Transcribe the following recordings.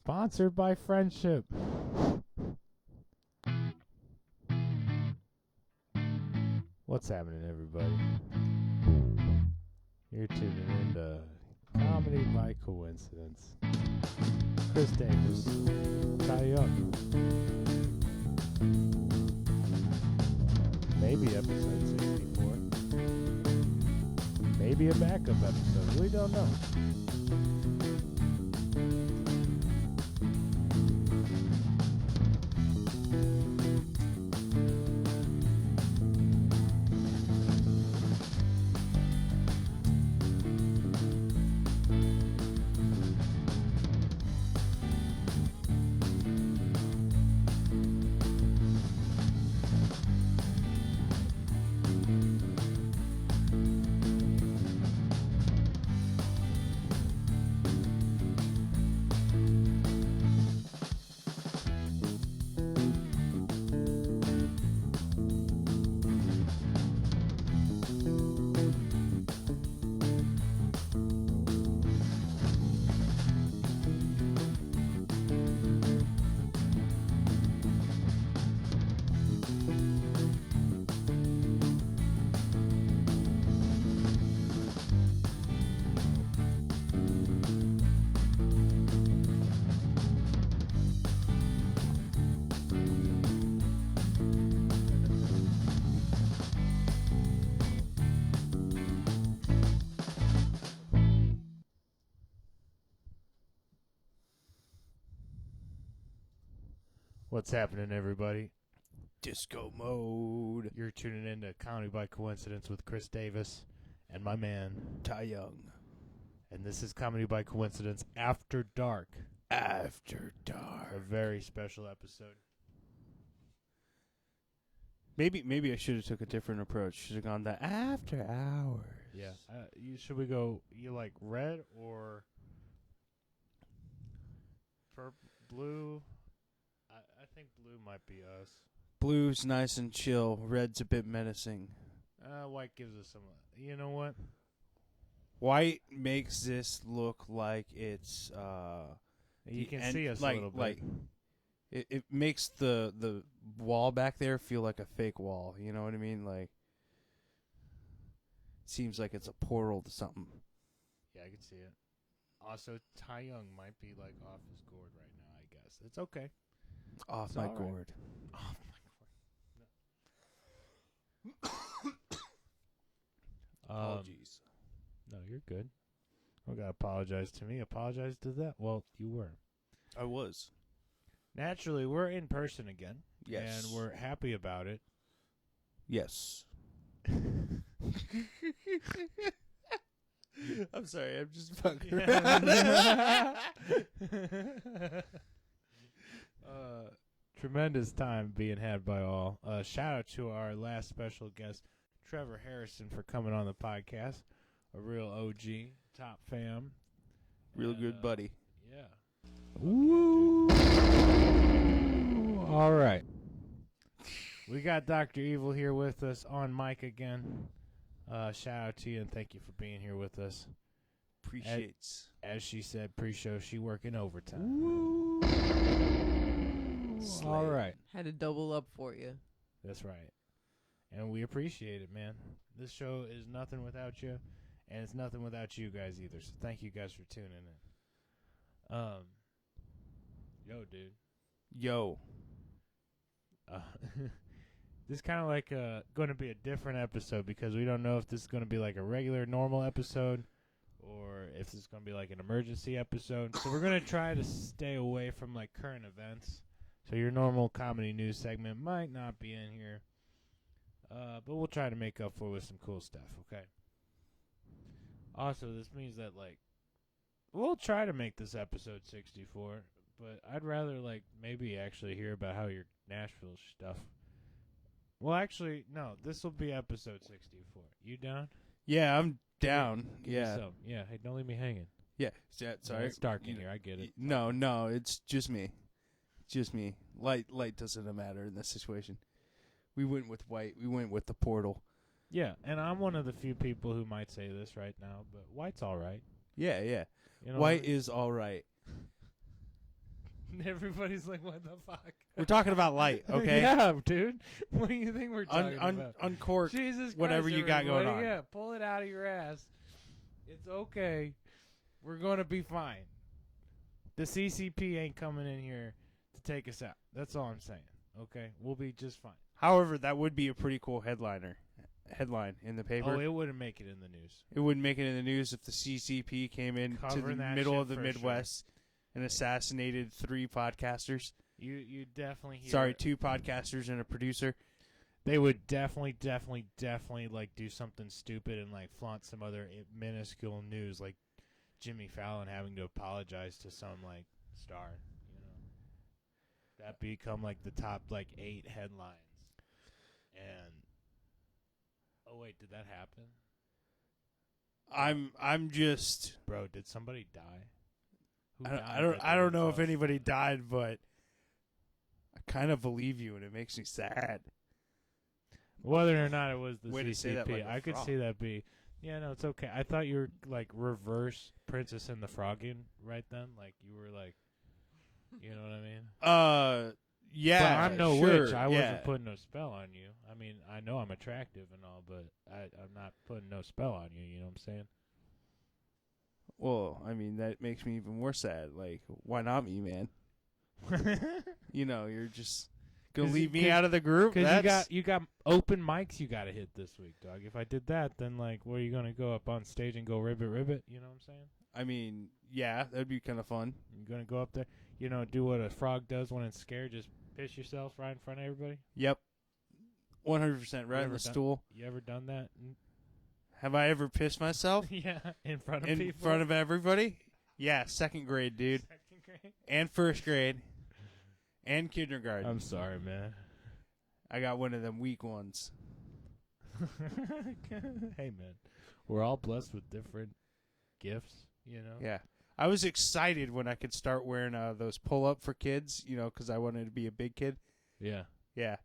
Sponsored by Friendship. What's happening, everybody? You're tuning into Comedy by Coincidence. Chris Davis, Ty Young. Maybe episode 64. Maybe a backup episode. We don't know. What's happening, everybody? Disco mode. You're tuning in to Comedy by Coincidence with Chris Davis and my man, Ty Young. And this is Comedy by Coincidence After Dark. After Dark. A very special episode. Maybe I should have took a different approach. Should have gone the After Hours. Yeah. Should we go, you like red or blue? I think blue might be us. Blue's nice and chill. Red's a bit menacing. White gives us some. You know what? White makes this look like it's. You can see us a little bit. Like it makes the wall back there feel like a fake wall. You know what I mean? Like seems like it's a portal to something. Yeah, I can see it. Also, Ty Young might be like off his gourd right now. I guess it's okay. Off It's my all right. gourd. Off my gourd. No. Apologies. No, you're good. Don't gotta apologize to me. Apologize to that. Well, you were. I was. Naturally, we're in person again. Yes. And we're happy about it. Yes. I'm sorry, I'm just fucking Tremendous time being had by all. Shout out to our last special guest, Trevor Harrison, for coming on the podcast. A real OG, top fam. Real good buddy. Yeah. Woo! All right. We got Dr. Evil here with us on mic again. Shout out to you and thank you for being here with us. Appreciates. As she said pre-show, she working overtime. Woo! All right. Had to double up for you. That's right. And we appreciate it, man. This show is nothing without you, and it's nothing without you guys either. So thank you guys for tuning in. Yo, dude. Yo. This is kind of like going to be a different episode because we don't know if this is going to be like a regular, normal episode or if this is going to be like an emergency episode. So we're going to try to stay away from like current events. So your normal comedy news segment might not be in here. But we'll try to make up for it with some cool stuff, okay? Also, this means that, like, we'll try to make this episode 64, but I'd rather, like, maybe actually hear about how your Nashville stuff. Well, actually, no, this will be episode 64. You down? Yeah, I'm down. Give me some. Yeah, hey, don't leave me hanging. Yeah. Sorry. It's dark in here, I get it. No, it's just me. Just me. Light doesn't matter in this situation. We went with white. We went with the portal. Yeah, and I'm one of the few people who might say this right now, but white's all right. Yeah. You know White is all right. Everybody's like, what the fuck? We're talking about light, okay? Yeah, dude. What do you think we're talking about? Uncork Jesus Christ, whatever you got going everybody. on. Yeah, pull it out of your ass. It's okay. We're going to be fine. The CCP ain't coming in here to take us out. That's all I'm saying. Okay? We'll be just fine. However, that would be a pretty cool headline in the paper. Oh, it wouldn't make it in the news. It wouldn't make it in the news if the CCP came in to Covering the that middle shit of the for Midwest and assassinated 3 podcasters. You definitely hear. Sorry, 2 podcasters and a producer. They would definitely like do something stupid and like flaunt some other minuscule news, like Jimmy Fallon having to apologize to some like star. You know, that become like the top like 8 headlines. And oh wait, did that happen? I'm just Bro, did somebody die? Who I don't know if anybody died, but I kind of believe you, and it makes me sad. Whether or not it was the Way to CCP, say that like a I could frog. see that be. Yeah, no, it's okay. I thought you were like reverse Princess and the Froggen right then. Like you were like, you know what I mean? Yeah. But I'm no sure, witch. I yeah. wasn't putting no spell on you. I mean, I know I'm attractive and all, but I'm not putting no spell on you. You know what I'm Well, I mean, that makes me even more sad. Like, why not me, man? saying? You know, you're just gonna 'Cause leave you- me out of the group. Because you got open mics you got to hit this week, dog. If I did that, then like, where are you gonna go up on stage and go ribbit ribbit? You know what I'm saying? I mean, yeah, that'd be kind of fun. You're gonna go up there, you know, do what a frog does when it's scared, just piss yourself right in front of everybody. Yep, 100% right on ever the done- stool. You ever done that? Have I ever pissed myself Yeah, in front of in people. front of everybody? Yeah, 2nd grade, dude, Second grade. and 1st grade, and kindergarten. I'm sorry, man. I got one of them weak ones. Hey, man, we're all blessed with different gifts, you know. Yeah. I was excited when I could start wearing those pull-up for kids, you know, because I wanted to be a big kid. Yeah. Yeah.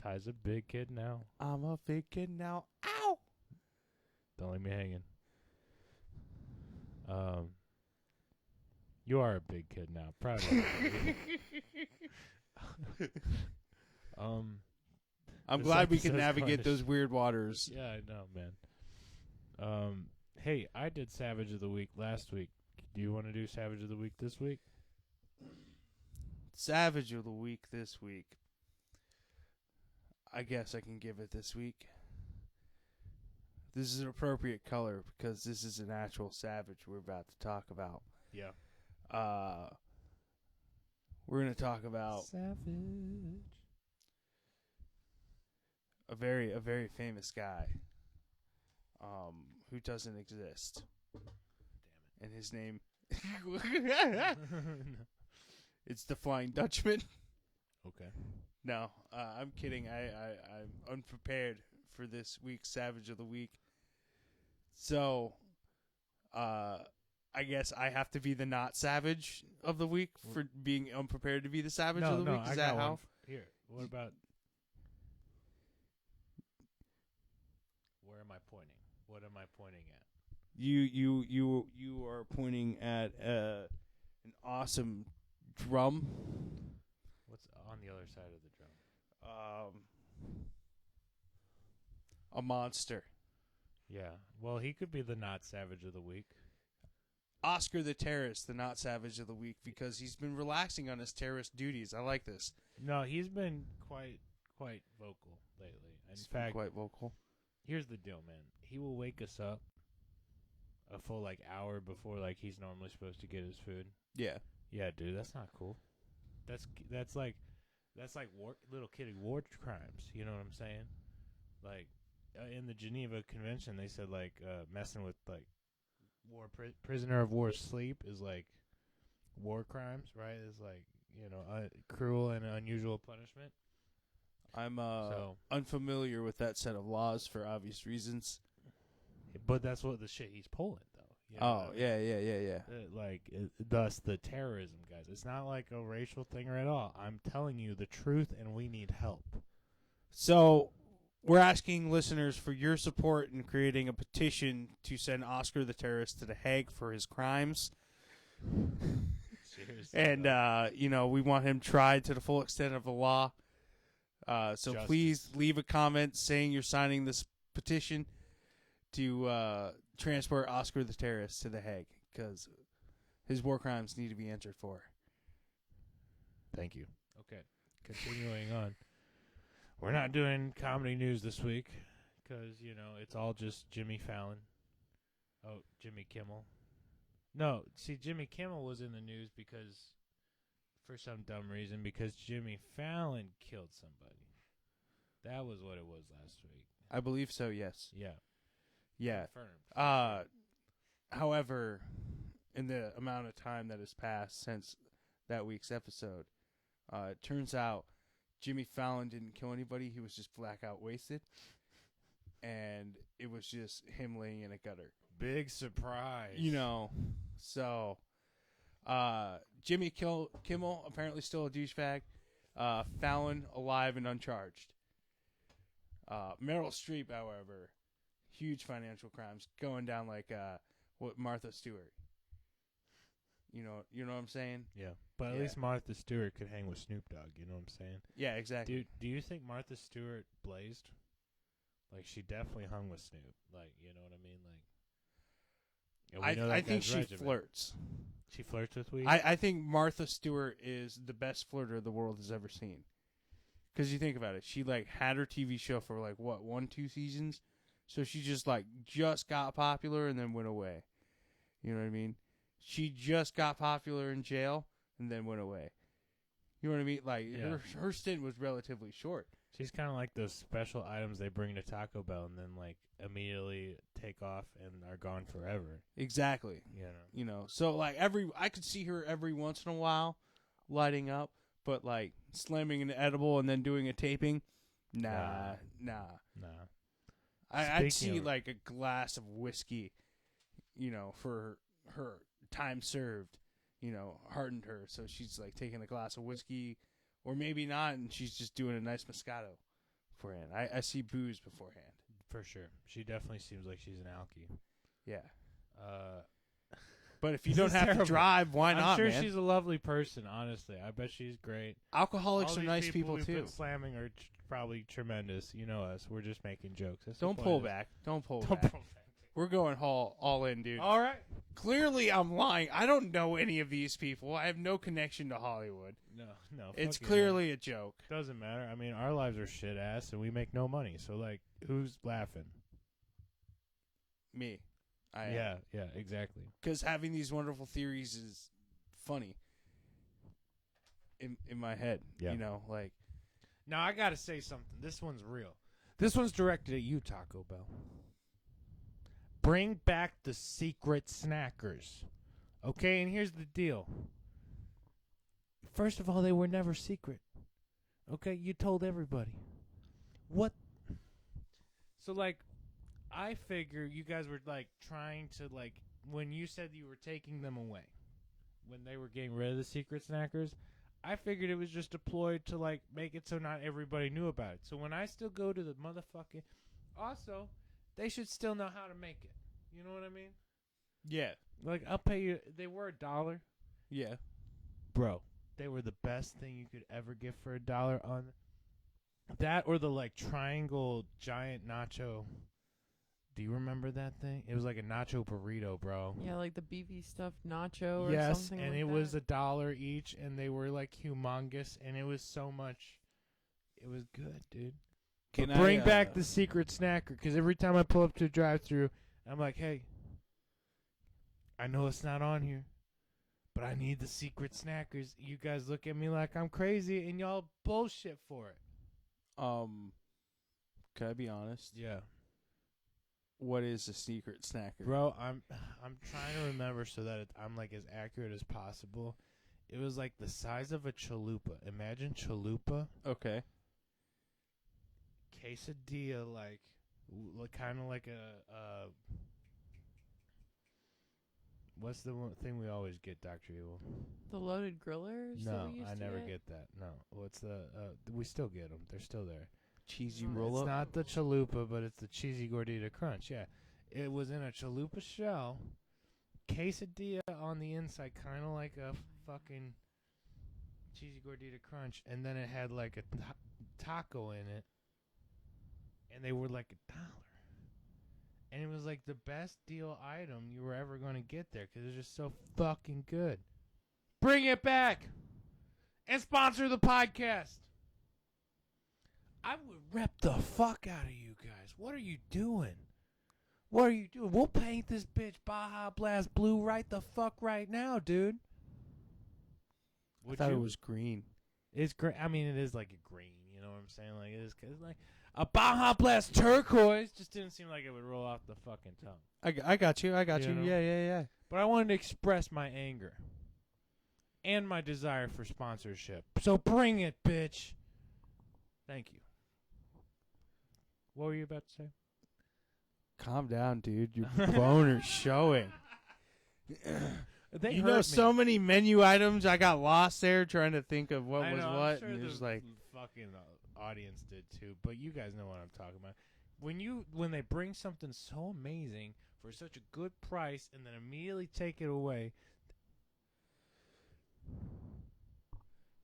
Ty's a big kid now. I'm a big kid now. Ow! Don't leave me hanging. You are a big kid now. Proud of you. I'm This glad we can episode's navigate going those weird waters. Yeah, I know, man. Hey, I did Savage of the Week last week. Do you want to do Savage of the Week this week? Savage of the week this week. I guess I can give it this week. This is an appropriate color because this is an actual savage we're about to talk about. Yeah. We're going to talk about Savage. a very famous guy who doesn't exist. And his name it's the Flying Dutchman. Okay. No, I'm kidding. I'm unprepared for this week's Savage of the Week. So, I guess I have to be the not savage of the week for being unprepared to be the savage of the week. Is I that got how? one. Here, what about? Where am I pointing? What am I pointing at? You are pointing at an awesome drum. What's on the other side of the drum? A monster. Yeah. Well, he could be the not savage of the week. Oscar the terrorist, the not savage of the week, because he's been relaxing on his terrorist duties. I like this. No, he's been quite vocal lately. In He's been fact, quite vocal. here's the deal, man. He will wake us up a full like hour before like he's normally supposed to get his food. Yeah. Yeah, dude, that's not cool. That's like little kiddie war crimes. You know what I'm saying? Like in the Geneva Convention, they said like messing with like prisoner of war sleep is like war crimes, right? It's like cruel and unusual punishment. I'm So- unfamiliar with that set of laws for obvious reasons. But that's what the shit he's pulling, though. You know what I mean? Yeah. Thus the terrorism, guys. It's not like a racial thing or at all. I'm telling you the truth, and we need help. So we're asking listeners for your support in creating a petition to send Oscar the terrorist to the Hague for his crimes. Seriously. And, we want him tried to the full extent of the law. So Justice. please leave a comment saying you're signing this petition to transport Oscar the terrorist to The Hague, because his war crimes need to be answered for. Thank you. Okay, continuing on. We're not doing comedy news this week because, it's all just Jimmy Fallon. Oh, Jimmy Kimmel. No, see, Jimmy Kimmel was in the news because, for some dumb reason, because Jimmy Fallon killed somebody. That was what it was last week. I believe so, yes. Yeah. Yeah. Confirmed. However, in the amount of time that has passed since that week's episode, it turns out Jimmy Fallon didn't kill anybody. He was just blackout wasted. And it was just him laying in a gutter. Big surprise. So Jimmy Kimmel, apparently still a douchebag. Fallon, alive and uncharged. Meryl Streep, however, huge financial crimes, going down like Martha Stewart. You know what I'm saying? Yeah. But at least Martha Stewart could hang with Snoop Dogg, you know what I'm saying? Yeah, exactly. Dude, do you think Martha Stewart blazed? Like, she definitely hung with Snoop. Like, you know what I mean? Like, I think she flirts. She flirts with weed? I think Martha Stewart is the best flirter the world has ever seen. Because you think about it, she had her TV show for 1-2 seasons, so she just got popular and then went away. You know what I mean? She just got popular in jail and then went away. You know what I mean? Her stint was relatively short. She's kind of like those special items they bring to Taco Bell and then immediately take off and are gone forever. Exactly. So I could see her every once in a while lighting up, but slamming an edible and then doing a taping, nah. I'd see a glass of whiskey, for her time served, hardened her, so she's taking a glass of whiskey. Or maybe not, and she's just doing a nice Moscato beforehand. I see booze beforehand. For sure. She definitely seems like she's an alkie. Yeah. But if you don't have to drive, why not, I'm sure man? She's a lovely person, honestly. I bet she's great. Alcoholics are nice people, too. Slamming are probably tremendous. You know us. We're just making jokes. Don't pull back. Don't pull back. We're going all in, dude. All right. Clearly, I'm lying. I don't know any of these people. I have no connection to Hollywood. No. It's clearly a joke. Doesn't matter. I mean, our lives are shit ass, and we make no money. So, who's laughing? Me. Yeah, exactly. Because having these wonderful theories is funny in my head. Yeah. Now, I got to say something. This one's real. This one's directed at you, Taco Bell. Bring back the secret snackers. Okay, and here's the deal. First of all, they were never secret. Okay, you told everybody. What? So, I figure you guys were, trying to, when you said you were taking them away, when they were getting rid of the secret snackers, I figured it was just deployed to, make it so not everybody knew about it. So when I still go to the motherfucking... Also... They should still know how to make it. You know what I mean? Yeah. I'll pay you. They were $1. Yeah. Bro, they were the best thing you could ever get for $1 on that, or the triangle giant nacho. Do you remember that thing? It was like a nacho burrito, bro. Yeah, the beefy stuffed nacho or yes, something and like it that. was $1 each, and they were humongous, and it was so much. It was good, dude. Bring back the secret snacker, because every time I pull up to a drive-thru, I'm like, hey, I know it's not on here, but I need the secret snackers. You guys look at me like I'm crazy, and y'all bullshit for it. Can I be honest? Yeah. What is a secret snacker? Bro, I'm trying to remember so that I'm as accurate as possible. It was the size of a chalupa. Imagine chalupa. Okay. Quesadilla, kind of like a what's the one thing we always get, Dr. Evil? The loaded grillers? No, I never get that. No. What's the, we still get them. They're still there. Cheesy Mm. roll-up? It's not the chalupa, but it's the cheesy gordita crunch. Yeah. It was in a chalupa shell, quesadilla on the inside, kind of like a fucking cheesy gordita crunch, and then it had like a taco in it, and they were like $1. And it was like the best deal item you were ever going to get there because it was just so fucking good. Bring it back and sponsor the podcast. I would rep the fuck out of you guys. What are you doing? What are you doing? We'll paint this bitch Baja Blast blue right the fuck right now, dude. I thought it was green. It's great. I mean, it is like a green. You know what I'm saying? Like it is like a Baja Blast turquoise. Just didn't seem like it would roll off the fucking tongue. I got you. I got you. know? Yeah. But I wanted to express my anger and my desire for sponsorship. So bring it, bitch. Thank you. What were you about to say? Calm down, dude. Your boner's showing. They you hurt know, me. so many menu items. I got lost there trying to think of what I was know, what. I'm sure And it the was like, fucking audience did too. But you guys know what I'm talking about. When they bring something so amazing for such a good price and then immediately take it away.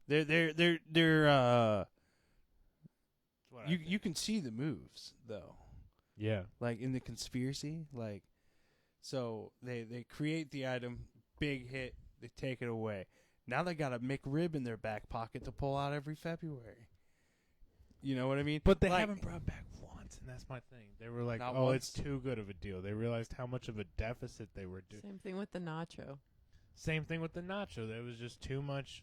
they're What you can see the moves though. yeah. Like in the conspiracy, like so they create the item, big hit, they take it away. Now they got a McRib in their back pocket to pull out every February. You know what I mean? But they Like- haven't brought back once, and that's my thing. They were like, Not "Oh, once. it's too good of a deal." They realized how much of a deficit they were doing. Same thing with the nacho. Same thing with the nacho. There was just too much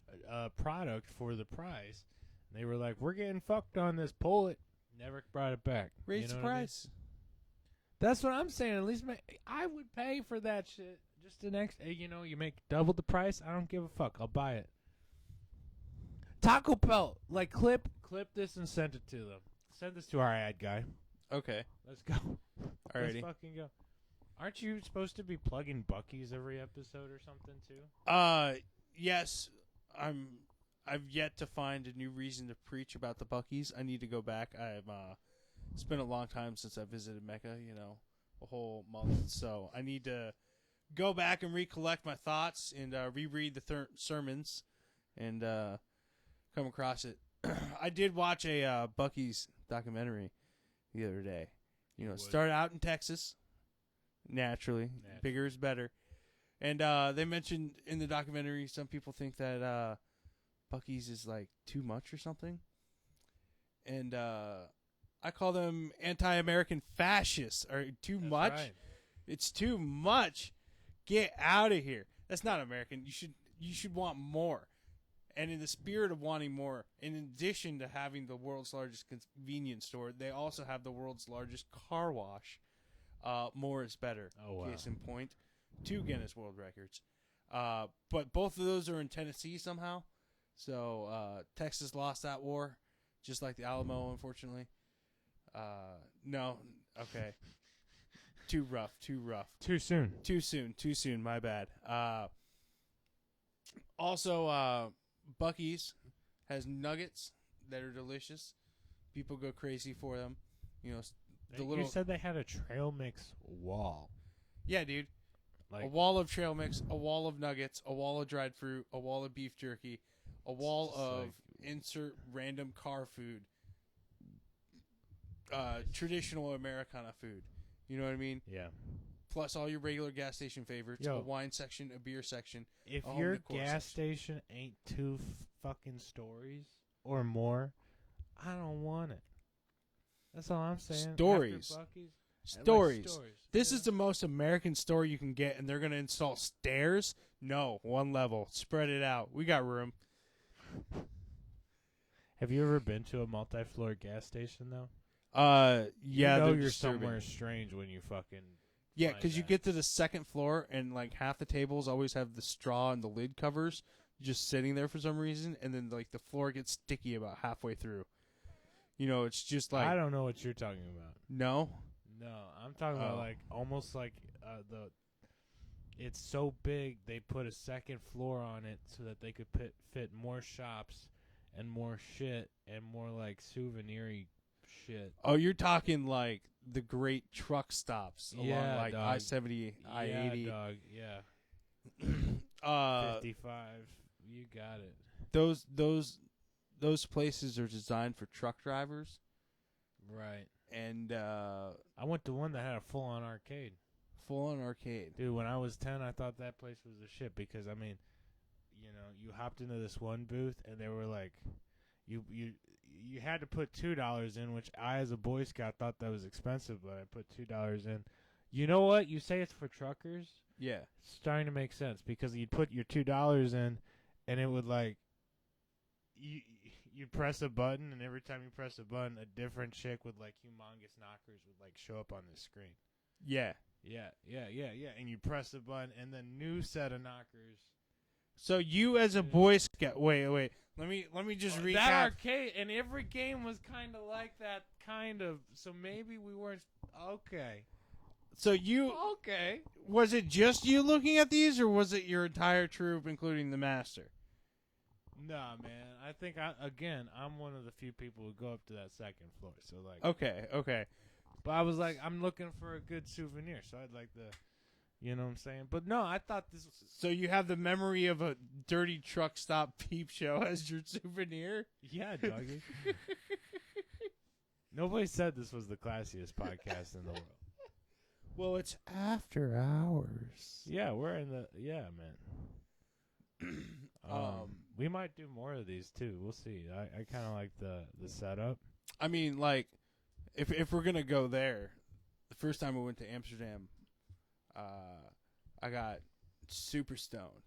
product for the price. And they were like, "We're getting fucked on this. Pull it." Never brought it back. Raise You the know what I mean? price. That's what I'm saying. At least I would pay for that shit. Just the next, you make double the price. I don't give a fuck. I'll buy it. Taco Bell, like clip this and send it to them. Send this to our ad guy. Okay. Let's go. Alrighty. Let's fucking go. Aren't you supposed to be plugging Buc-ee's every episode or something too? Yes, I've yet to find a new reason to preach about the Buc-ee's. I need to go back. It's been a long time since I visited Mecca, a whole month. So I need to go back and recollect my thoughts and reread the sermons and come across it. I did watch a Buc-ee's documentary the other day. Started out in Texas, naturally. Bigger is better. And they mentioned in the documentary some people think that Buc-ee's is like too much or something. And I call them anti-American fascists. Or too That's much? right. It's too much. Get out of here. That's not American. You should want more. And in the spirit of wanting more, in addition to having the world's largest convenience store, they also have the world's largest car wash. More is better. Oh, wow. Case in point, 2 Guinness World Records. But both of those are in Tennessee somehow. So Texas lost that war, just like the Alamo, unfortunately. No, okay. Too rough. Too soon. Too soon. My bad. Also, Buc-ee's has nuggets that are delicious. People go crazy for them. You said they had a trail mix wall. Yeah, dude. Like A wall of trail mix, a wall of nuggets, a wall of dried fruit, a wall of beef jerky, a wall just of like- insert random car food. Traditional Americana food. You know what I mean? yeah. Plus all your regular gas station favorites, Yo. a wine section, a beer section. If a home your decor gas section. station ain't 2 fucking stories or more, I don't want it. That's all I'm saying. After Stories. Buc-ee's, I like Stories. stories. This Yeah. is the most American store you can get, and they're going to install stairs? No, one level. Spread it out. We got room. Have you ever been to a multi-floor gas station though? Yeah, you know they're you're disturbing. somewhere strange when you fucking Yeah, find because you that. get to the second floor, and like half the tables always have the straw and the lid covers just sitting there for some reason, and then like the floor gets sticky about halfway through. It's just like I don't know what you're talking about. no. No, I'm talking about Oh. like almost like it's so big they put a second floor on it so that they could fit more shops and more shit and more like souvenir-y shit. Oh, you're talking like the great truck stops along Yeah, like dog. I-70, I-80. Yeah, dog. Yeah. 55. You got it. Those places are designed for truck drivers. Right. And I went to one that had a full-on arcade. Full-on arcade. Dude, when I was 10, I thought that place was the shit because, I mean, you hopped into this one booth and they were like, you had to put $2 in, which I, as a Boy Scout, thought that was expensive, but I put $2 in. You know what? You say it's for truckers? Yeah. It's starting to make sense because you'd put your $2 in and it would, like, you'd press a button, and every time you press a button, a different chick with, like, humongous knockers would, like, show up on the screen. Yeah. Yeah. And you press the button, and then new set of knockers. So you as a Boy Scout, wait. Let me just recap. That arcade, and every game was kind of like that, kind of. So maybe we weren't okay. So you okay? Was it just you looking at these, or was it your entire troop, including the master? Nah, man. I think I'm one of the few people who go up to that second floor. So like, Okay. But I was like, I'm looking for a good souvenir, so I'd like to, you know what I'm saying? But no, I thought this was... So you have the memory of a dirty truck stop peep show as your souvenir? Yeah, doggy. Nobody said this was the classiest podcast in the world. Well, it's after hours. Yeah, we're in the... Yeah, man. We might do more of these, too. We'll see. I kind of like the setup. I mean, like, if we're going to go there, the first time we went to Amsterdam, I got super stoned,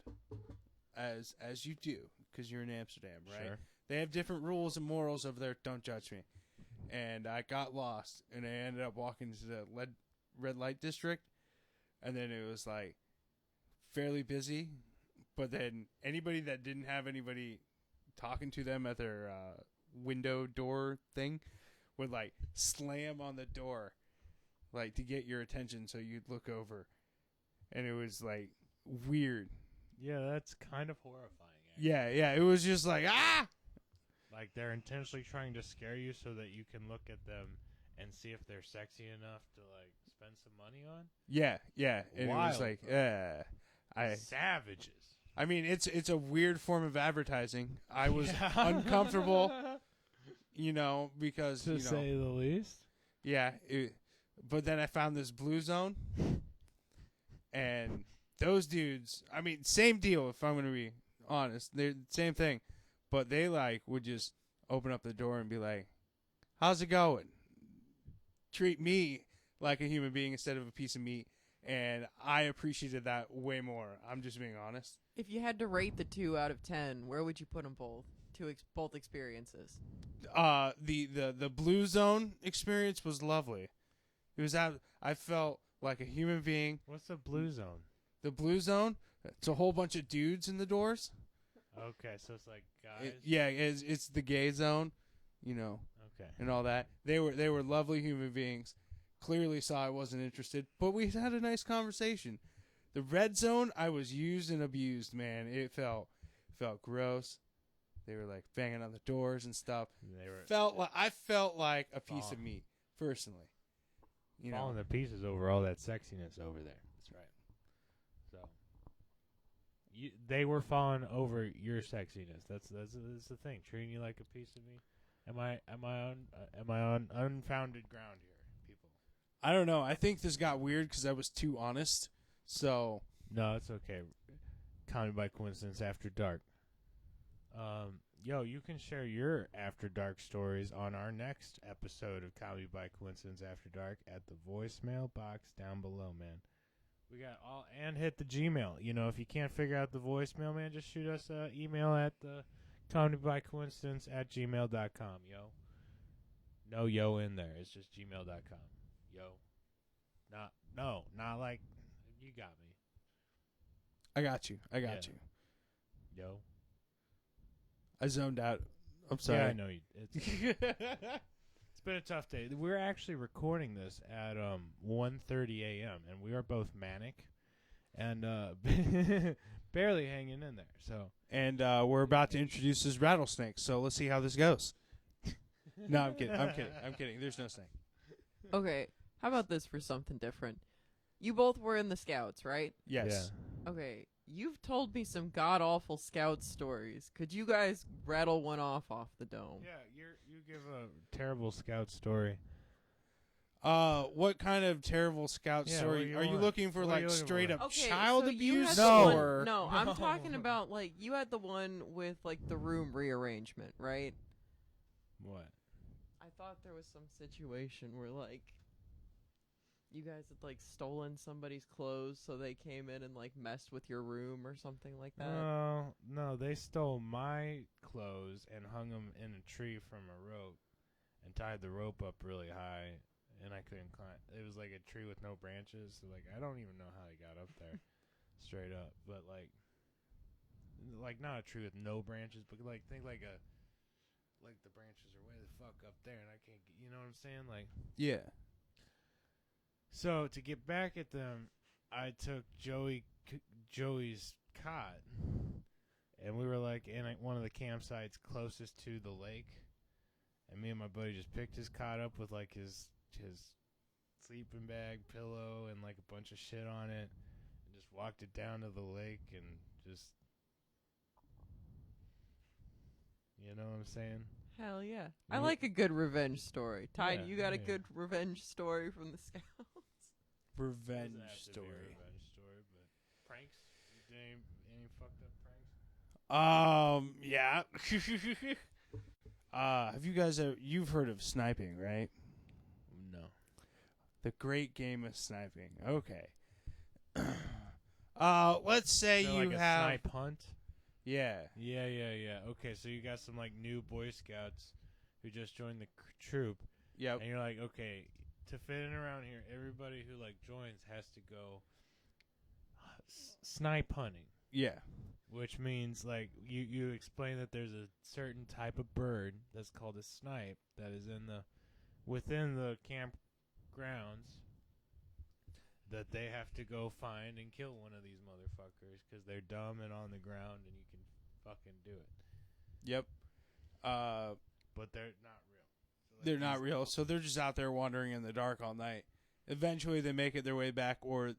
as you do, because you're in Amsterdam, right? Sure. They have different rules and morals over there. Don't judge me. And I got lost, and I ended up walking to the red light district, and then it was, like, fairly busy. But then anybody that didn't have anybody talking to them at their window door thing would, like, slam on the door, like, to get your attention so you'd look over. And it was, like, weird. Yeah, that's kind of horrifying, actually. Yeah. It was just like, ah! Like, they're intentionally trying to scare you so that you can look at them and see if they're sexy enough to, like, spend some money on? Yeah. And Wild, it was like, savages. I mean, it's a weird form of advertising. I was uncomfortable, because, to say the least. Yeah, but then I found this Blue Zone, and those dudes, I mean, same deal, if I'm going to be honest. They're the same thing, but they, like, would just open up the door and be like, how's it going? Treat me like a human being instead of a piece of meat. And I appreciated that way more. I'm just being honest. If you had to rate the 2 out of 10, where would you put them both? Both experiences. The Blue Zone experience was lovely. It was I felt like a human being. What's the Blue Zone? The Blue Zone, it's a whole bunch of dudes in the doors. Okay, so it's like guys. It's the gay zone, Okay. and all that. They were lovely human beings. Clearly saw I wasn't interested, but we had a nice conversation. The red zone, I was used and abused, man. It felt gross. They were, like, banging on the doors and stuff. I felt like a piece of meat, personally. Falling to pieces over all that sexiness over there. That's right. So they were falling over your sexiness. That's the thing. Treating you like a piece of meat. Am I on unfounded ground here, people? I don't know. I think this got weird because I was too honest. So no, it's okay. Comedy by Coincidence After Dark. You can share your After Dark stories on our next episode of Comedy by Coincidence After Dark at the voicemail box down below, man. We got and hit the Gmail. If you can't figure out the voicemail, man, just shoot us an email at the comedybycoincidence@gmail.com, yo. No yo in there. It's just gmail.com. Yo. Not like you got me. I got you. you. Yo. I zoned out. I'm sorry. Yeah, I know you. It's been a tough day. We're actually recording this at 1:30 a.m. and we are both manic and barely hanging in there. So we're about to introduce this rattlesnake. So let's see how this goes. No, I'm kidding. There's no snake. Okay, how about this for something different? You both were in the Scouts, right? Yes. Okay, you've told me some god awful scout stories. Could you guys rattle one off the dome? Yeah, you give a terrible scout story. What kind of terrible scout Yeah, story? what Are do you you want? looking for What are like you looking straight for? up Okay, child so you abuse? had No. the Or one, no, I'm No. talking about like you had the one with like the room rearrangement, right? What? I thought there was some situation where like you guys had like stolen somebody's clothes, so they came in and like messed with your room or something like that. No, they stole my clothes and hung them in a tree from a rope and tied the rope up really high, and I couldn't climb. It was like a tree with no branches, so like I don't even know how they got up there, straight up. But like not a tree with no branches, but like think like the branches are way the fuck up there, and I can't get. You know what I'm saying? Like. yeah. So to get back at them, I took Joey's cot, and we were like in one of the campsites closest to the lake, and me and my buddy just picked his cot up with like his sleeping bag, pillow, and like a bunch of shit on it, and just walked it down to the lake and just, you know what I'm saying? Hell yeah. I Yeah. like a good revenge story. Tide, Yeah, you got a yeah. good revenge story from the scouts? Revenge Doesn't have to be a story. revenge story, but pranks? You did any fucked up pranks? Yeah. Have you guys you've heard of sniping, right? No. The great game of sniping. Okay. Let's say So you like a have snipe hunt? Yeah. Yeah. Okay, so you got some like new Boy Scouts who just joined the troop, Yep. and you're like, okay, to fit in around here, everybody who like joins has to go snipe hunting, Yeah. which means like you explain that there's a certain type of bird that's called a snipe that is within the campgrounds that they have to go find and kill one of these motherfuckers because they're dumb and on the ground and you can fucking do it. Yep. But they're not real. So like They're not these- real, so they're just out there wandering in the dark all night. Eventually, they make it their way back, or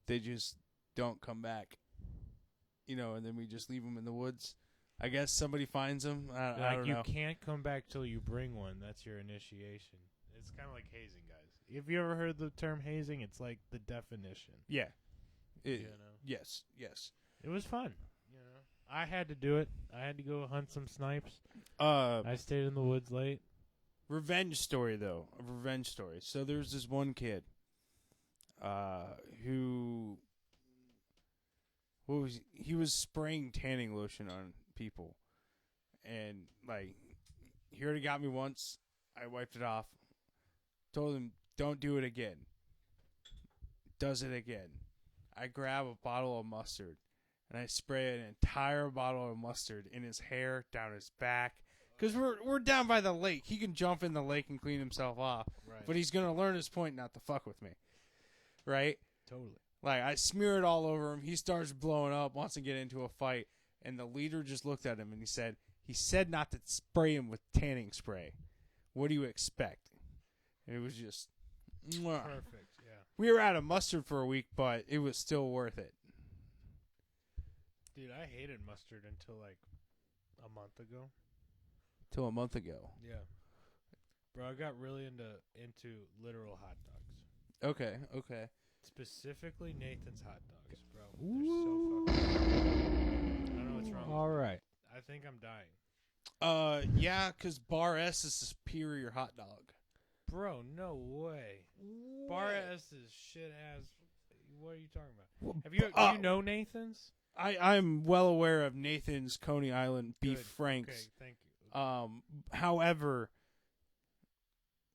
they just don't come back. And then we just leave them in the woods. I guess somebody finds them. I Like don't you know. can't come back till you bring one. That's your initiation. It's kind of like hazing, guys. If you ever heard the term hazing, it's like the definition. Yeah. You know, Yes. it was fun. You know, I had to do it. I had to go hunt some snipes. Uh, I stayed in the woods late. Revenge story, though. A revenge story. So there's this one kid who he was spraying tanning lotion on people. And, like, he already got me once. I wiped it off. Told him, don't do it again. Does it again. I grab a bottle of mustard, and I spray an entire bottle of mustard in his hair, down his back. Because we're down by the lake. He can jump in the lake and clean himself off. Right. But he's going to learn his point not to fuck with me. Right? Totally. Like, I smear it all over him. He starts blowing up, wants to get into a fight. And the leader just looked at him and he said not to spray him with tanning spray. What do you expect? And it was just... mwah. Perfect. Yeah. We were out of mustard for a week, but it was still worth it. Dude, I hated mustard until like a month ago. Till a month ago. Yeah. Bro, I got really into literal hot dogs. Okay. Specifically Nathan's hot dogs, bro. They're so fucking good. I don't know what's wrong. All right. I think I'm dying. Yeah, because Bar S is a superior hot dog. Bro, no way. Bar S is shit ass. What are you talking about? Have you do you know Nathan's? I'm well aware of Nathan's Coney Island beef Good. franks. Okay, thank you. However,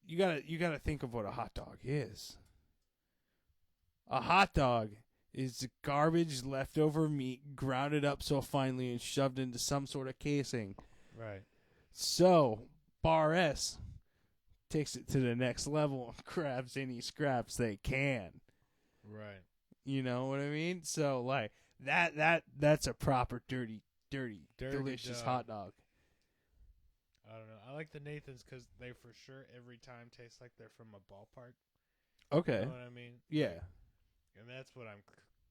you gotta think of what a hot dog is. A hot dog is garbage leftover meat grounded up so finely and shoved into some sort of casing. Right. So Bar S takes it to the next level and grabs any scraps they can. Right. You know what I mean? So like that's a proper dirty, delicious dog. hot dog. I don't know. I like the Nathan's because they for sure every time taste like they're from a ballpark. Okay. You know what I mean? Yeah. And that's what I'm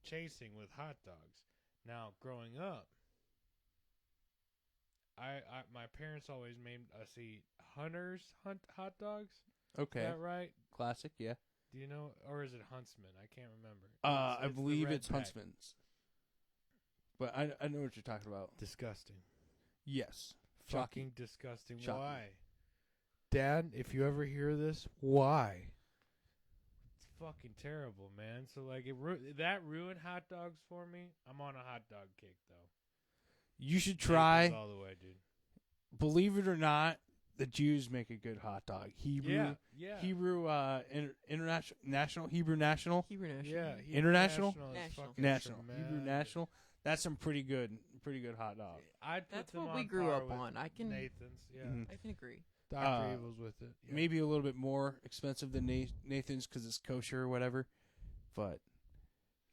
chasing with hot dogs. Now, growing up, my parents always made us eat Hunter's hot dogs. Okay. Is that right? Classic, yeah. Do you know, or is it Huntsman? I can't remember. I the believe red it's bag. Huntsman's. But I know what you're talking about. Disgusting. Yes. Fucking disgusting. Shocking. Why? Dad, if you ever hear this, why? It's fucking terrible, man. So, like, that ruined hot dogs for me. I'm on a hot dog kick, though. You should Nathan's try. all the way, dude. Believe it or not, the Jews make a good hot dog. Hebrew, Yeah. Hebrew, international, national, Hebrew national, Hebrew National. Yeah. International? is National. fucking national, Hebrew tremendous. national. That's some pretty good hot dog. I'd put That's them what we on grew par up with on. I can Nathan's, yeah. Mhm. I can agree. Dr. Evil's with it. Yeah. Maybe a little bit more expensive than Nathan's because it's kosher or whatever. But,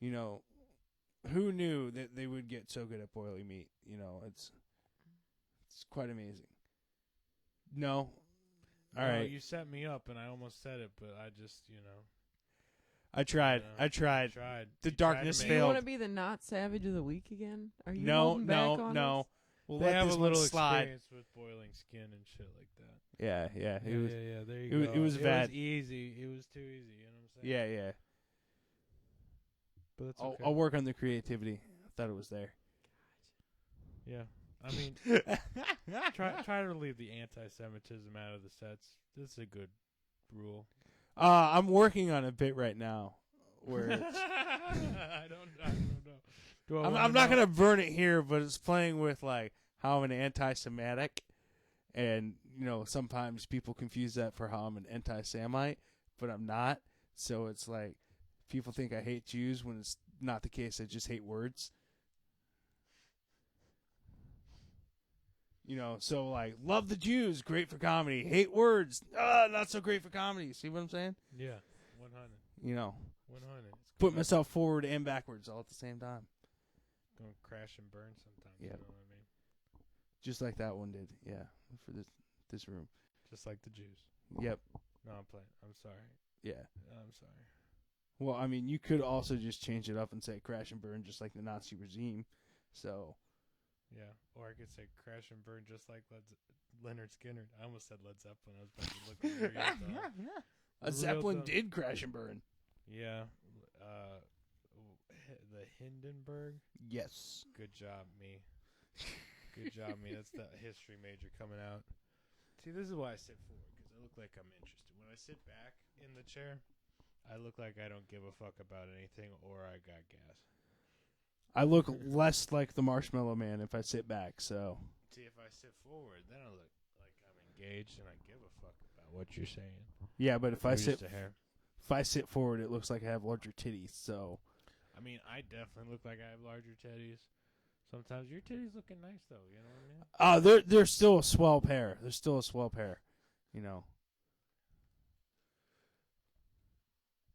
you know, who knew that they would get so good at boiling meat? You know, it's quite amazing. No. All No, right. you set me up, and I almost said it, but I just, I tried. Yeah. I tried. tried. The You tried to darkness make Do you it- failed. want to be the not savage of the week again? Are you No, holding back on no. us? We'll They let have this a one little slide. experience with boiling skin and shit like that. Yeah. Yeah, It was. yeah, there you it was- go. it was bad. It was easy. It was too easy. You know what I'm saying? Yeah. But it's I'll, okay. I'll work on the creativity. I thought it was there. Yeah. I mean, try to leave the anti-Semitism out of the sets. This is a good rule. I'm working on a bit right now where it's, I don't know. Do I I'm wanna not know? gonna burn it here, but it's playing with like how I'm an anti-Semitic, and sometimes people confuse that for how I'm an anti-Semite, but I'm not. So it's like people think I hate Jews when it's not the case. I just hate words. So like love the Jews, great for comedy. Hate words, not so great for comedy. See what I'm saying? Yeah, 100. 100. It's Put myself forward and backwards all at the same time. going to crash and burn sometimes. Yep. You know what I mean? Just like that one did, yeah, for this room. Just like the Jews. Yep, No, I'm playing. I'm sorry. yeah. I'm sorry. Well, I mean, you could also just change it up and say crash and burn just like the Nazi regime. So, Yeah, or I could say crash and burn just like Leonard Skinner. I almost said Led Zeppelin. I was about to look at real dumb. a Zeppelin dumb. did crash and burn. Yeah, the Hindenburg. Yes. Good job, me. Good job, me. That's the history major coming out. See, this is why I sit forward, because I look like I'm interested. When I sit back in the chair, I look like I don't give a fuck about anything, or I got gas. I look less like the Marshmallow Man if I sit back. So, See, if I sit forward, then I look like I'm engaged and I give a fuck about what you're saying. yeah, but if I Or sit just a hair. forward, it looks like I have larger titties. So, I mean, I definitely look like I have larger titties. Sometimes your titties looking nice, though. You know what I mean? they're still a swell pair. They're still a swell pair.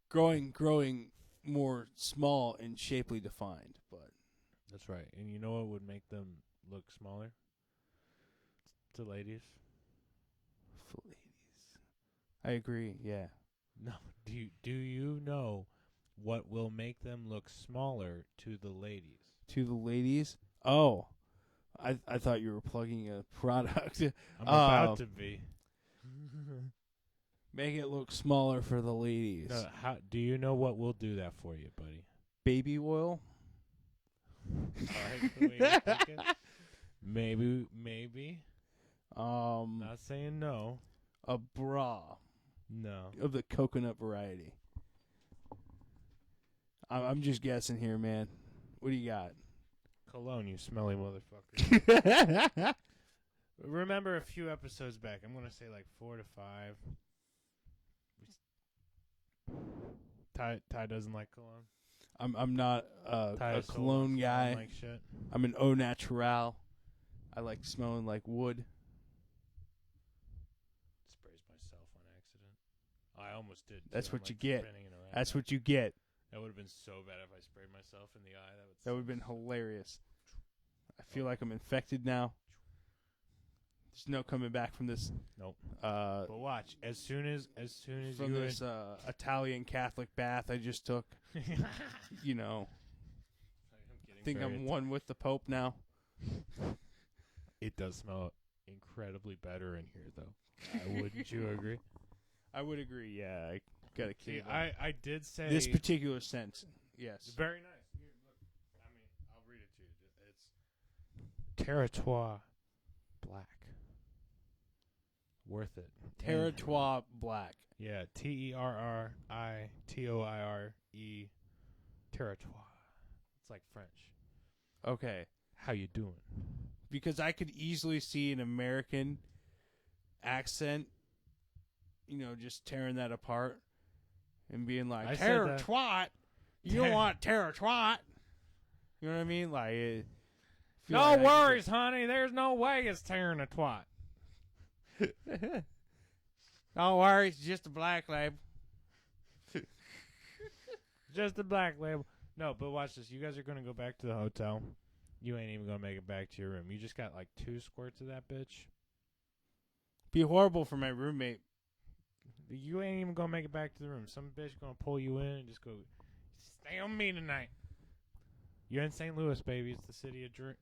Growing more small and shapely defined, but That's right. And you know what would make them look smaller? To ladies. for ladies. I agree. Yeah. No. Do you know what will make them look smaller to the ladies? To the ladies. Oh, I thought you were plugging a product. I'm about to be. Make it look smaller for the ladies. No, how do you know what will do that for you, buddy? Baby oil. All right, the way you're thinking. Maybe. Not saying no. A bra No. of the coconut variety. I'm just guessing here, man. What do you got? Cologne, you smelly motherfucker. Remember a few episodes back, I'm going to say like 4 to 5. Ty doesn't like cologne. I'm not Ty a is so cologne guy. Like shit. I'm an au naturel. I like smelling like wood. Sprays myself on accident. I almost did. That's too. what I'm, you like, get. spinning it around. That's what you get. That would have been so bad if I sprayed myself in the eye. That would have been hilarious. I feel like I'm infected now. There's no coming back from this. Nope. But watch, as soon as From you this Italian Catholic bath I just took. think very I'm one with the Pope now. It does smell incredibly better in here, though. Wouldn't you agree? I would agree. Yeah, I got to See, keep I did say this particular scent. Yes. very nice. Here, look, I mean, I'll read it to you. It's Territoire Black. Worth it. Territoire Black. Yeah, Territoire. Territoire. It's like French. Okay. How you doing? Because I could easily see an American accent, just tearing that apart and being like, I said terror that. twat. You don't want terror twat. You know what I mean? Like, No worries, honey. There's no way it's tearing a twat. Don't worry, it's just a black label. Just a black label. No, but watch this. You guys are going to go back to the hotel. You ain't even going to make it back to your room. You just got like 2 squirts of that bitch. Be horrible for my roommate. You ain't even going to make it back to the room. Some bitch going to pull you in and just go, stay on me tonight. You're in St. Louis, baby. It's the city of drink.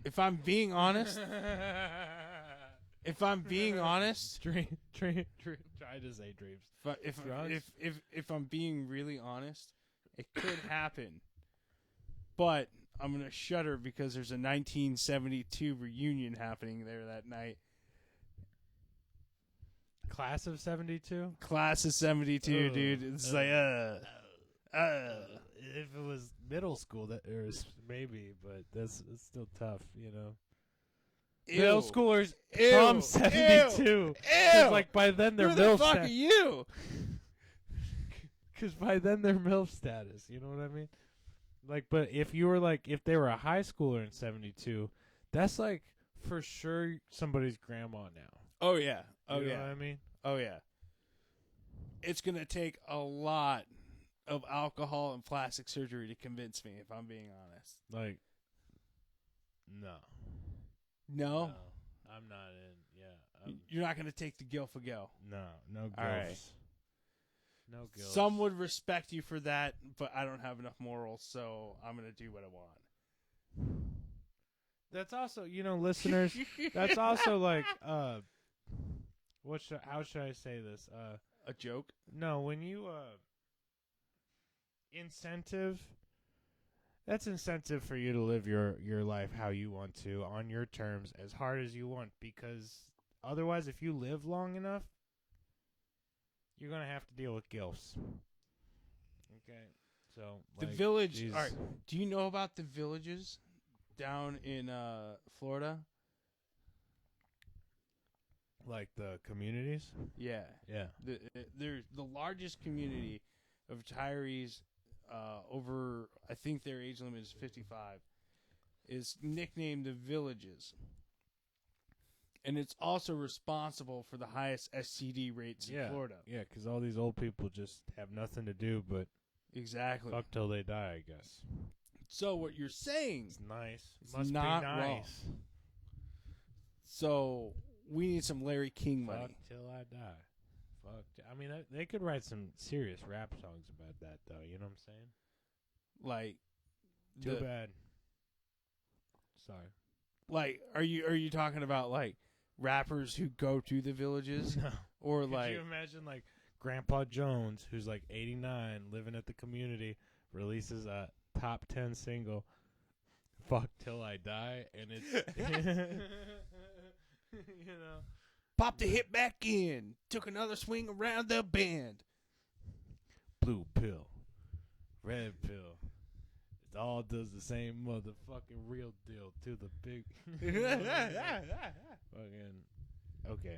If I'm being honest, try to say dreams. If I'm being really honest, it could happen. But I'm gonna shudder because there's a 1972 reunion happening there that night. Class of 72? Class of 72, dude. It's like if it was middle school, that or maybe, but it's still tough, Middle schoolers from 72. Because like by then they're Who the MILF fuck status. are you? Because by then they're MILF status. You know what I mean? Like, but if you were like, if they were a high schooler in 72, that's like for sure somebody's grandma now. Oh yeah. Oh You know yeah. what I mean? Oh yeah. It's gonna take a lot of alcohol and plastic surgery to convince me, if I'm being honest. Like, no. No? I'm not in. Yeah. You're not gonna take the gilf a go. No gilfs. All right. No gilfs. Some would respect you for that, but I don't have enough morals, so I'm gonna do what I want. That's also, listeners, that's also like, how should I say this? A joke? No, when you, incentive, that's incentive for you to live your life how you want to, on your terms, as hard as you want, because otherwise, if you live long enough, you're going to have to deal with gilfs. Okay? So, The like, village. geez. All right. Do you know about the villages down in Florida? Like the communities? Yeah. Yeah. They're the largest community of retirees over, I think their age limit is 55, is nicknamed the Villages. And it's also responsible for the highest STD rates in Florida. Yeah, because all these old people just have nothing to do but Exactly. fuck till they die, I guess. So what you're saying, It's nice. It's Must not be wrong. nice. so we need some Larry King money. Fuck till I die. Fuck. I mean, they could write some serious rap songs about that, though. You know what I'm saying? Like, Too bad. Sorry. Like, are you talking about like rappers who go to the villages, No. or Could like you imagine, like, Grandpa Jones, who's like 89, living at the community, releases a top 10 single, Fuck Till I Die, and it's, popped the hit back in, took another swing around the bend. blue pill, red pill. It all does the same motherfucking real deal to the big. Fucking. Okay,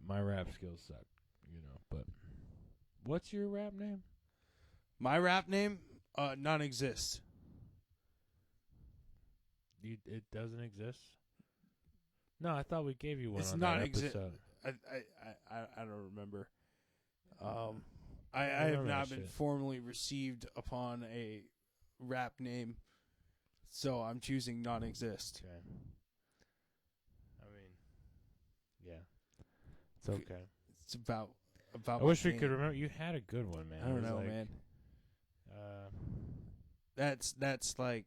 my rap skills suck, but what's your rap name? My rap name, non-exist. It doesn't exist? No, I thought we gave you one It's on not that exist. episode. I don't remember. I I have remember not that been shit. formally received upon a rap name, so I'm choosing non-exist. Okay. I mean, yeah. It's okay. It's about I my wish we name. could remember. You had a good one, man. I It don't was know, like, man. Uh, That's like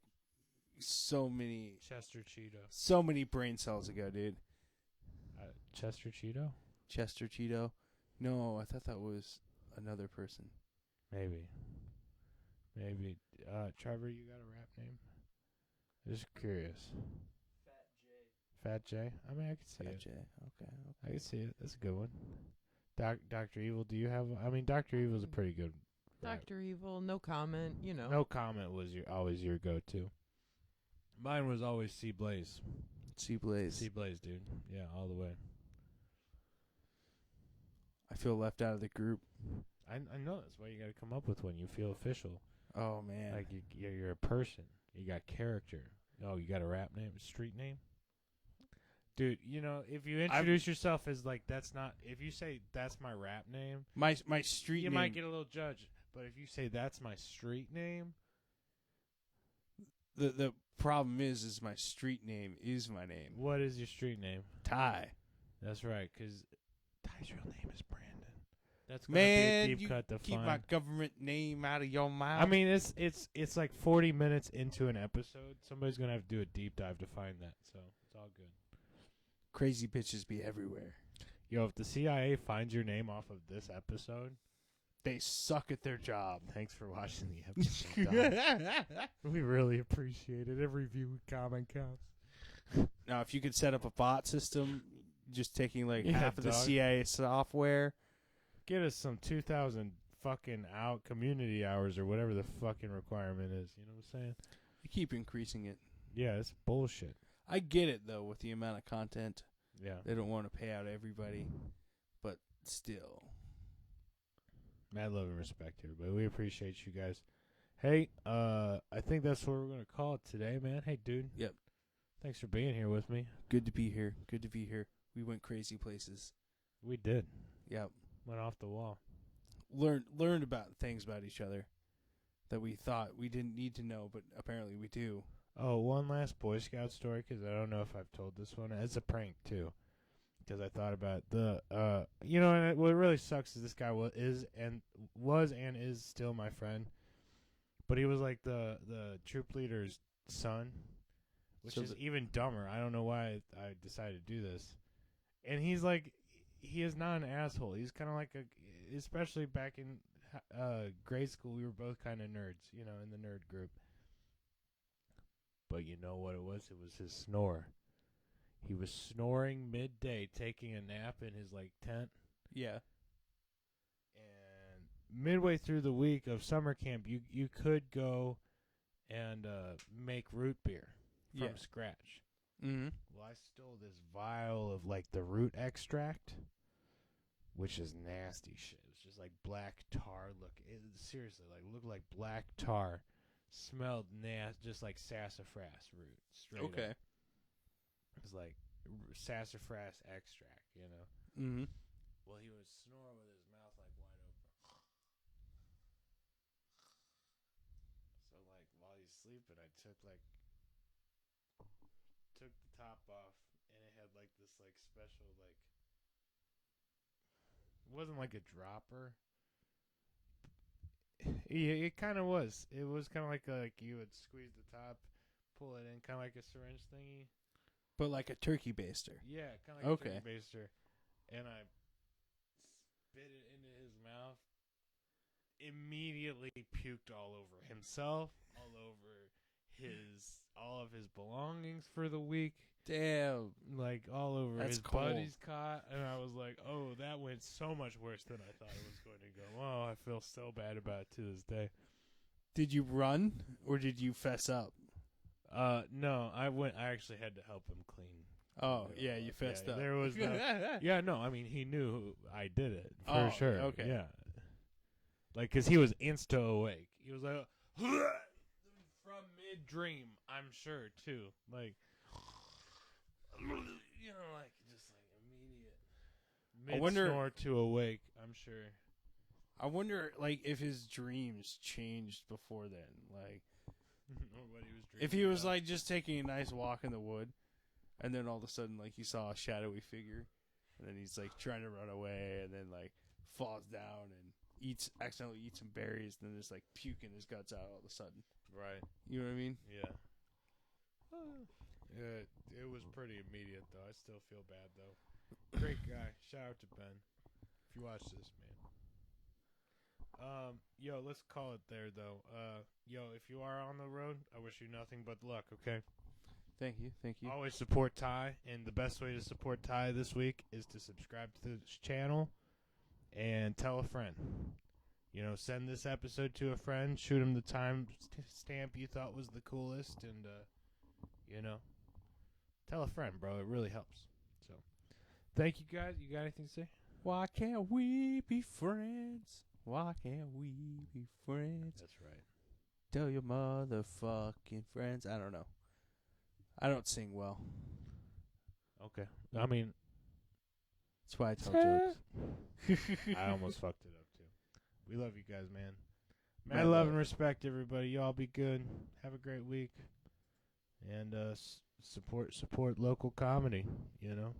so many Chester Cheeto. so many brain cells ago, dude. Chester Cheeto? Chester Cheeto. No, I thought that was another person. Maybe. Trevor, you got a rap name? Just curious. Fat J. I mean, I could see Fat it. J. Okay. I could see it. That's a good one. Dr. Evil, do you have? I mean, Dr. Evil's a pretty good rap. Dr. Evil, no comment, you know. No comment was always your go-to. Mine was always C Blaze. C Blaze. C Blaze, dude. Yeah, all the way. I feel left out of the group. I know that's why you got to come up with one. You feel official. Oh man. Like you're a person. You got character. Oh, you got a rap name, a street name? Dude, you know, if you introduce yourself as like that's not, if you say that's my rap name, my street you name. might get a little judged. But if you say that's my street name, the problem is my street name is my name. what is your street name? Ty. That's right, because Ty's real name is Brandon. That's gonna Man, be a deep you cut to keep find. my government name out of your mouth. I mean, it's like 40 minutes into an episode. Somebody's gonna have to do a deep dive to find that. So it's all good. Crazy bitches be everywhere. Yo, if the CIA finds your name off of this episode, They suck at their job. thanks for watching the episode. Dog. We really appreciate it. Every view, comment counts. Now, if you could set up a bot system, just taking like Yeah, half of the dog. CIA software. Get us some 2,000 fucking out community hours or whatever the fucking requirement is. You know what I'm saying? You keep increasing it. Yeah, it's bullshit. I get it though with the amount of content. Yeah. They don't want to pay out everybody, but still. Mad love and respect here, but we appreciate you guys. Hey, I think that's what we're gonna call it today, man. Hey, dude. Yep. Thanks for being here with me. Good to be here. Good to be here. We went crazy places. We did. Yep. Went off the wall. Learned about things about each other that we thought we didn't need to know, but apparently we do. Oh, one last Boy Scout story, because I don't know if I've told this one. It's a prank, too. Because I thought about you know, and what really sucks is this guy was and is still my friend. But he was like the troop leader's son, which So is even dumber. I don't know why I decided to do this. And he's like, he is not an asshole. He's kind of like especially back in grade school, we were both kind of nerds, you know, in the nerd group. But you know what it was? It was his snore. He was snoring midday, taking a nap in his like tent. Yeah. And midway through the week of summer camp, you could go and make root beer from scratch. Mm-hmm. Well, I stole this vial of like the root extract, which is nasty shit. It was just like black tar. Seriously, like looked like black tar. Smelled just like sassafras root. Straight Okay. up. It was like sassafras extract, you know. Mm-hmm. Well, he was snoring with his mouth like wide open. So like while he's sleeping, I took the top off, and it had like this like special like. It wasn't like a dropper. Yeah, it kind of was. It was kind of like you would squeeze the top, pull it in, kind of like a syringe thingy. But like a turkey baster. Yeah, kind of like Okay. a turkey baster. And I spit it into his mouth. Immediately puked all over himself, all over all of his belongings for the week. Damn. Like all over That's his cold. buddy's cot, and I was like, "Oh, that went so much worse than I thought it was going to go." Oh, I feel so bad about it to this day. Did you run or did you fess up? No, I actually had to help him clean. Oh, yeah, you fessed up. There was no. Yeah, no, I mean he knew I did it for Oh, sure. okay. Yeah, like because he was insta awake. He was like from mid dream, I'm sure too. Like. You know, like just like immediate I wonder- snore to awake. I'm sure. I wonder, like, if his dreams changed before then. Like, Or what he was if he dreaming was, about. like, just taking a nice walk in the wood, and then all of a sudden, like, he saw a shadowy figure, and then he's, like, trying to run away, and then, like, falls down and accidentally eats some berries, and then just, like, puking his guts out all of a sudden. Right. You know what I mean? Yeah. It was pretty immediate though. I still feel bad though. Great guy. Shout out to Ben. If you watch this, man. Yo, let's call it there though. Yo, if you are on the road, I wish you nothing but luck. Okay. Thank you. Always support Ty, and the best way to support Ty this week is to subscribe to this channel and tell a friend. You know, send this episode to a friend, shoot him the time stamp you thought was the coolest, and, you know, tell a friend, bro. It really helps. So, thank you guys. You got anything to say? Why can't we be friends? Why can't we be friends? That's right. Tell your motherfucking friends. I don't know. I don't sing well. Okay. I mean, That's why I tell jokes. I almost fucked it up, too. We love you guys, man. Mad love and respect, everybody. Y'all be good. Have a great week. And support local comedy, you know.